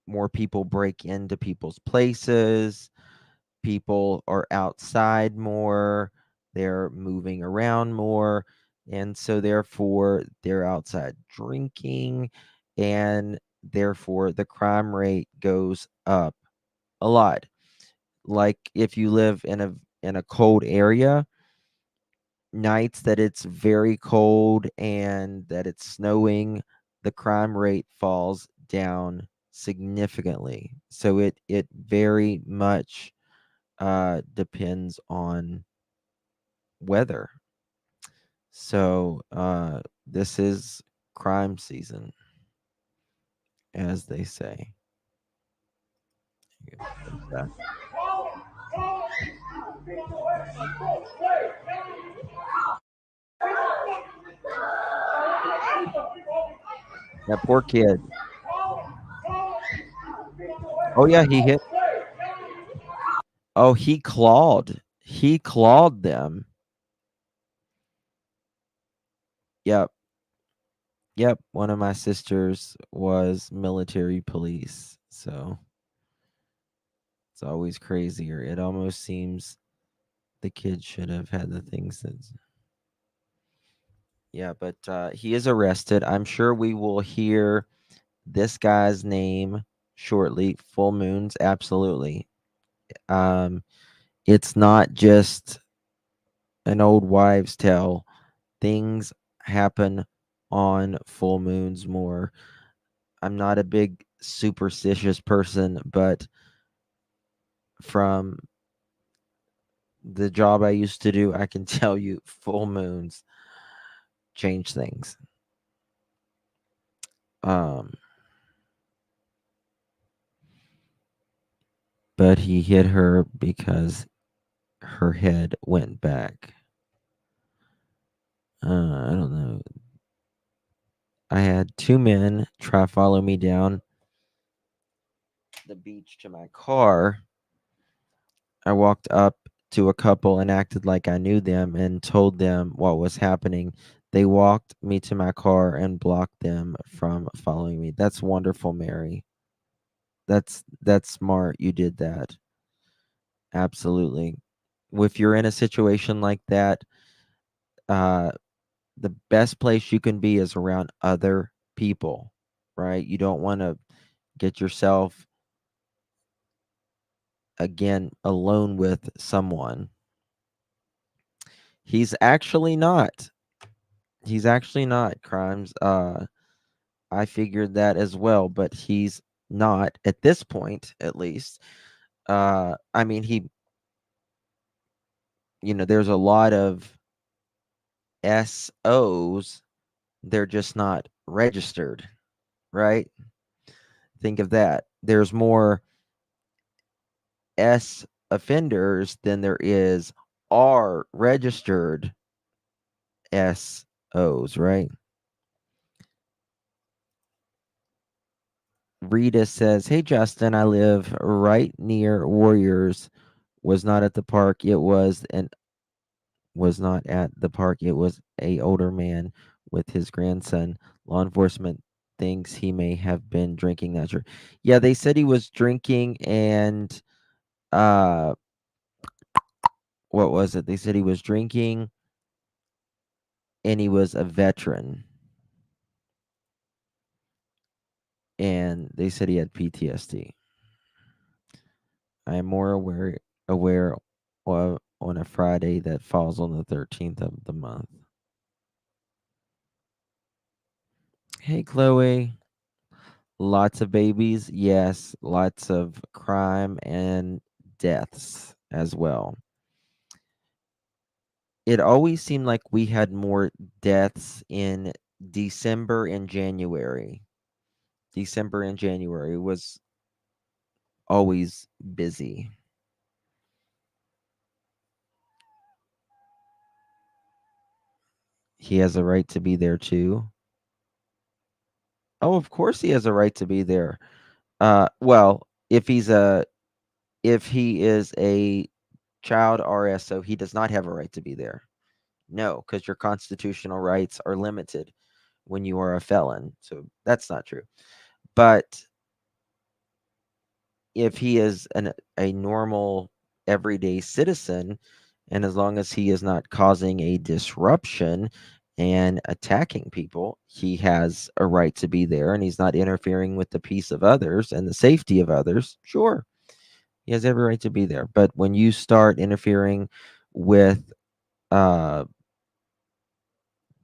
More people break into people's places. People are outside more. They're moving around more. And so, therefore, they're outside drinking. And therefore, the crime rate goes up a lot. Like if you live in a cold area, nights that it's very cold and that it's snowing, the crime rate falls down significantly. So it very much depends on weather. So this is crime season, as they say. That poor kid. Oh yeah, he hit. Oh, he clawed. He clawed them. Yep. Yep. One of my sisters was military police. So it's always crazier. It almost seems the kid should have had the things that. Yeah, but he is arrested. I'm sure we will hear this guy's name shortly. Full moons, absolutely. It's not just an old wives' tale. Things happen on full moons more. I'm not a big superstitious person, but from the job I used to do, I can tell you full moons change things. But he hit her because her head went back. I don't know. I had two men try follow me down the beach to my car. I walked up to a couple and acted like I knew them and told them what was happening. They walked me to my car and blocked them from following me. That's wonderful, Mary. That's smart. You did that. Absolutely. If you're in a situation like that, the best place you can be is around other people, right? You don't want to get yourself again alone with someone. He's actually not. He's actually not crimes. I figured that as well, but he's not at this point, at least. I mean, there's a lot of SOs. They're just not registered, right? Think of that. There's more S offenders than there is R registered SOs, right? Rita says, "Hey Justin, I live right near Warriors. Was not at the park. It was not at the park. It was a older man with his grandson. Law enforcement thinks he may have been drinking that year." Yeah, they said he was drinking and uh what was it? They said he was drinking and he was a veteran. And they said he had PTSD. I am more aware of on a Friday that falls on the 13th of the month. Hey, Chloe. Lots of babies, yes. Lots of crime and deaths as well. It always seemed like we had more deaths in December and January. December and January was always busy. He has a right to be there too. Oh, of course he has a right to be there. Well, if he is a child RSO, he does not have a right to be there. No, because your constitutional rights are limited when you are a felon. So that's not true. But if he is a normal everyday citizen, and as long as he is not causing a disruption and attacking people, he has a right to be there, and he's not interfering with the peace of others and the safety of others. Sure, he has every right to be there. But when you start interfering with uh,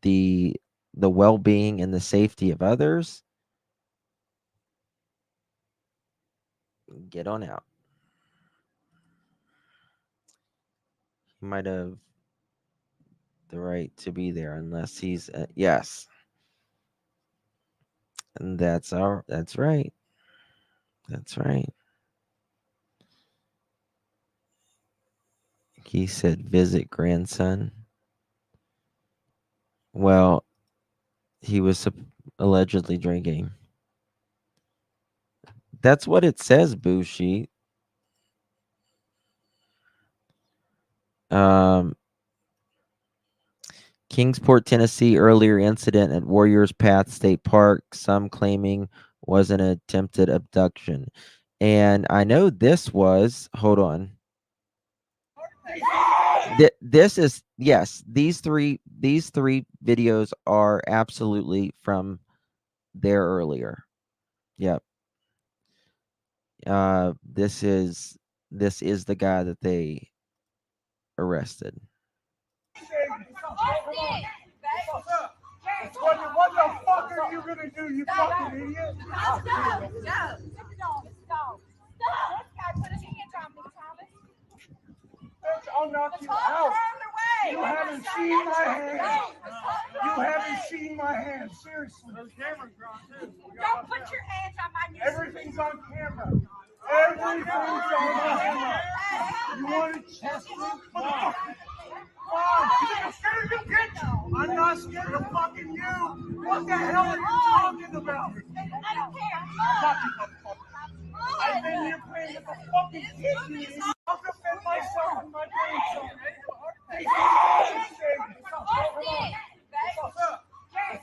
the the well-being and the safety of others, get on out. He might have the right to be there unless he's yes, and that's right. That's right. He said visit grandson. Well, he was allegedly drinking. That's what it says, Bushi. Um, Kingsport, Tennessee, earlier incident at Warriors Path State Park, some claiming was an attempted abduction. And I know this was, hold on. This is yes, these three videos are absolutely from there earlier. Yep. This is the guy that they arrested. What the fuck are you gonna do, you fucking idiot? Let's go. Go. Stop. This guy put his hands on me, Thomas. Bitch, I'll knock you out. You haven't seen my hands. You haven't seen my hands. Seriously. Don't put your hands on my knees. Everything's on camera. Everything's on camera. You want to test me? Fuck. I'm scared of you, bitch. I'm not scared of fucking you. What the hell are you talking about? I don't care. I've been here playing with the fucking kids. I'll defend myself and my grandson.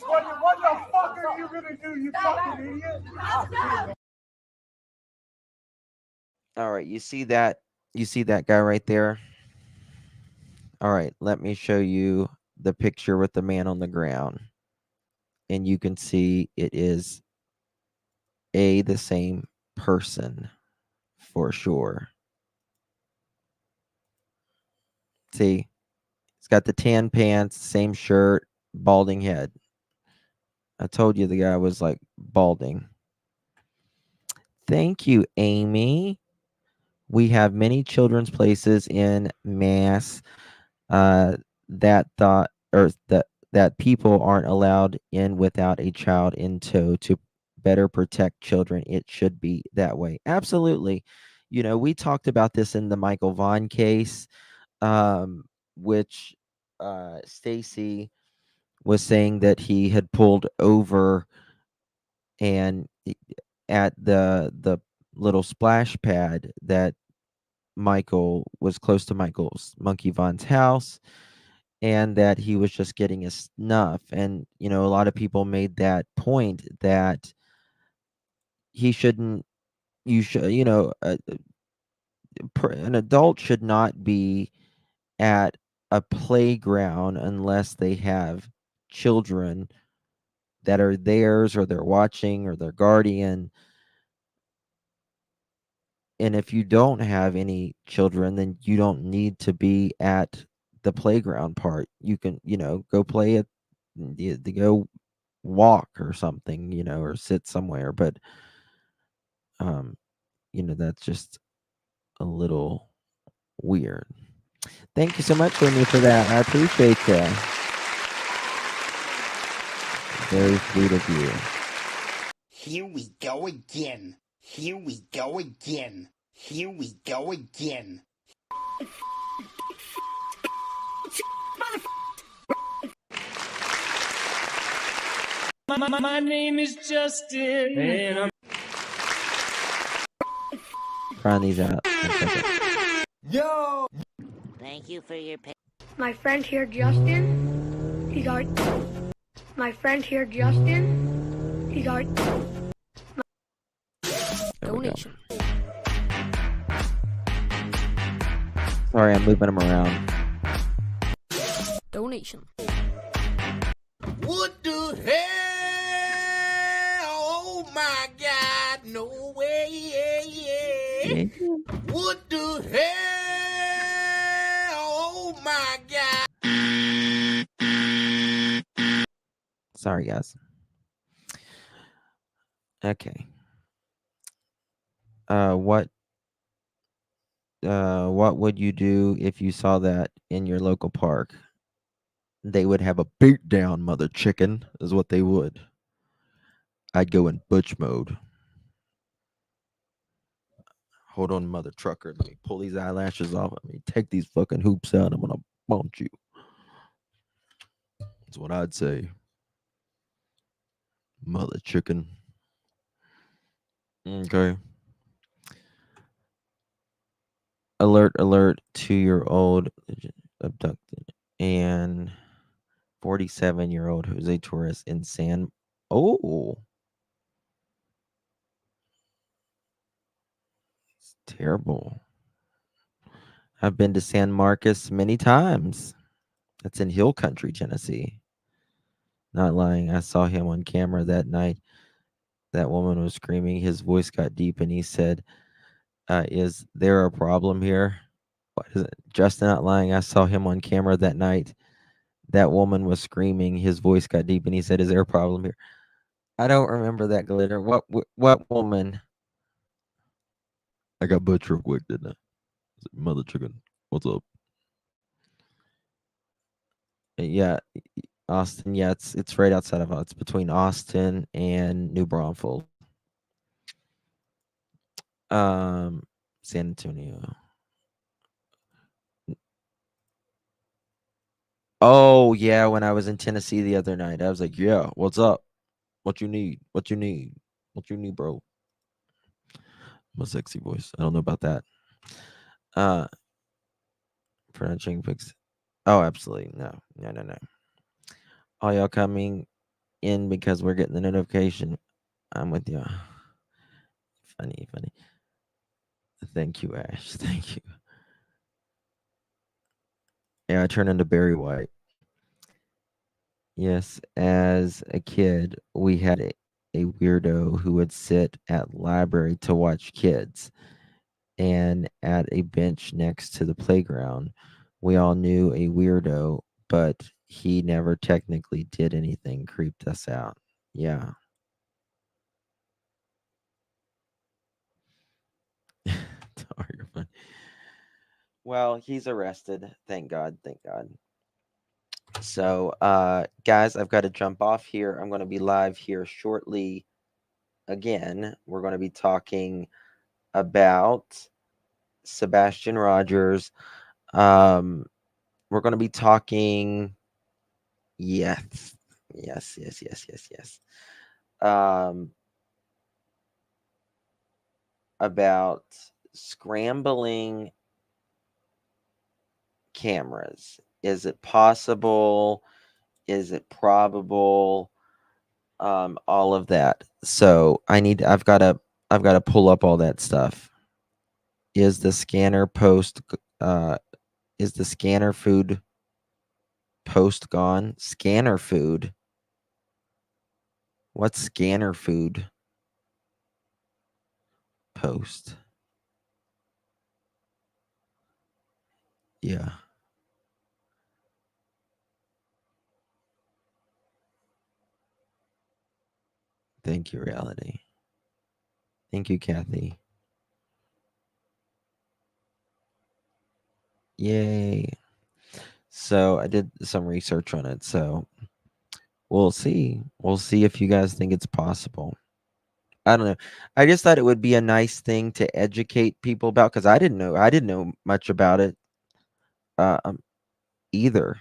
What the fuck are you gonna do, you fucking idiot? All right, you see that guy right there? All right, let me show you the picture with the man on the ground. And you can see it is the same person for sure. See, he's got the tan pants, same shirt, balding head. I told you the guy was like balding. Thank you, Amy. We have many children's places in Mass that thought or that people aren't allowed in without a child in tow to better protect children. It should be that way. Absolutely. You know, we talked about this in the Michael Vaughn case, which Stacy was saying that he had pulled over and at the little splash pad that Michael was close to Michael's Monkey Vaughn's house, and that he was just getting a snuff. And you know, a lot of people made that point that he shouldn't. You should, you know, an adult should not be at a playground unless they have children that are theirs or they're watching or their guardian. And if you don't have any children, then you don't need to be at the playground part. You can, you know, go play it, go walk or something, or sit somewhere. But that's just a little weird. Thank you so much, Amy, for that. I appreciate that. Very sweet of you. Here we go again. Here we go again. Here we go again. My name is Justin, and I'm Trying these out. Yo! Thank you for your My friend here, Justin, he got. My friend here, Justin, he got. Donation. Sorry, I'm moving them around. Donation. What the hell? Oh my God, no way. What the hell? Oh my God. Sorry, guys. Okay. What would you do if you saw that in your local park? They would have a beat down, mother chicken, is what they would. I'd go in butch mode. Hold on, mother trucker. Let me pull these eyelashes off. Let me take these fucking hoops out. I'm gonna bump you. That's what I'd say. Mother chicken. Okay. Alert, alert, 2-year-old abducted and 47-year-old who's a tourist in San. Oh, it's terrible. I've been to San Marcos many times. That's in Hill Country, Tennessee. Not lying. I saw him on camera that night. That woman was screaming. His voice got deep and he said, is there a problem here? What is it? Just not lying. I saw him on camera that night. That woman was screaming. His voice got deep and he said, is there a problem here? I don't remember that, Glitter. What woman? I got butch real quick, didn't I? Mother chicken. What's up? Yeah, Austin. Yeah, it's right outside of it's between Austin and New Braunfels. San Antonio. Oh yeah, when I was in Tennessee the other night, I was like, "Yeah, what's up? What you need? What you need? What you need, bro?" My sexy voice. I don't know about that. Pronouncing fix. Oh, absolutely no. All y'all coming in because we're getting the notification. I'm with you. Funny. Thank you, Ash. Thank you. Yeah, I turned into Barry White. Yes, as a kid, we had a weirdo who would sit at library to watch kids, and at a bench next to the playground, we all knew a weirdo, but he never technically did anything, creeped us out. Yeah. You're funny. Well, he's arrested. Thank God. So, guys, I've got to jump off here. I'm going to be live here shortly again. We're going to be talking about Sebastian Rogers. We're going to be talking. Yes. About scrambling cameras. Is it possible? Is it probable? All of that. So I've got to pull up all that stuff. Is the scanner food post gone? Scanner food. What's scanner food post? Yeah. Thank you, reality. Thank you, Kathy. Yay. So I did some research on it. So we'll see. We'll see if you guys think it's possible. I don't know. I just thought it would be a nice thing to educate people about because I didn't know much about it um, either.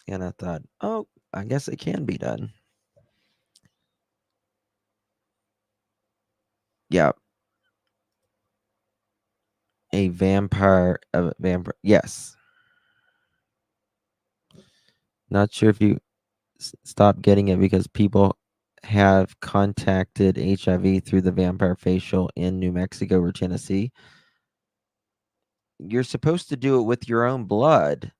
And I thought, oh, I guess it can be done. Yeah. A vampire. Yes. Not sure if you stop getting it because people have contacted HIV through the vampire facial in New Mexico or Tennessee. You're supposed to do it with your own blood.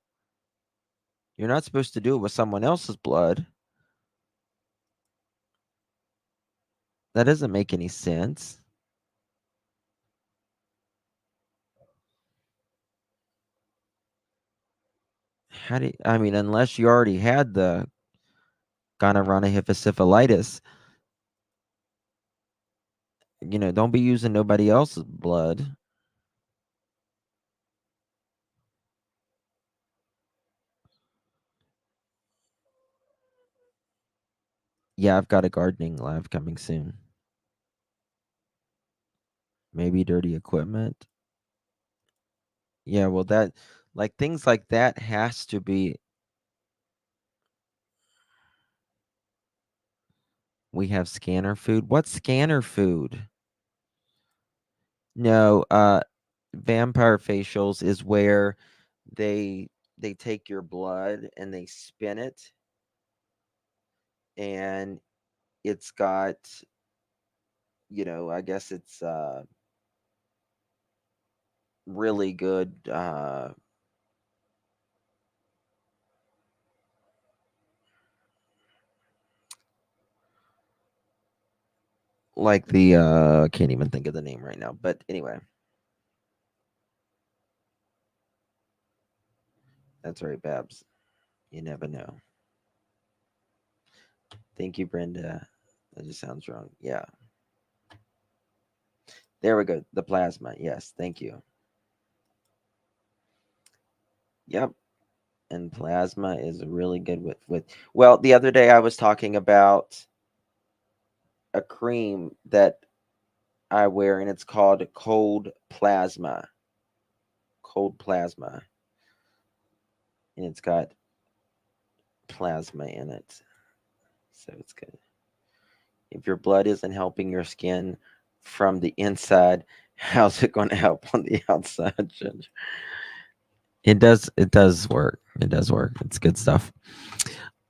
You're not supposed to do it with someone else's blood. That doesn't make any sense. I mean, unless you already had the gonorrhea, don't be using nobody else's blood. Yeah, I've got a gardening live coming soon. Maybe dirty equipment. Yeah, well, things like that has to be. We have scanner food. What's scanner food? No, vampire facials is where they they take your blood and they spin it, and it's got, I guess it's really good like the I can't even think of the name right now, but anyway. That's right, Babs. You never know. Thank you, Brenda. That just sounds wrong. Yeah. There we go. The plasma. Yes, thank you. Yep. And plasma is really good with well, the other day I was talking about a cream that I wear and it's called cold plasma. Cold plasma. And it's got plasma in it. So it's good. If your blood isn't helping your skin from the inside, how's it going to help on the outside? It does work. It does work. It's good stuff.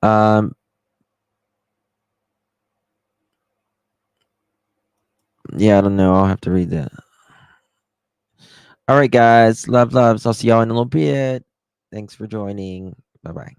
Yeah, I don't know. I'll have to read that. All right, guys. Love, loves. I'll see y'all in a little bit. Thanks for joining. Bye-bye.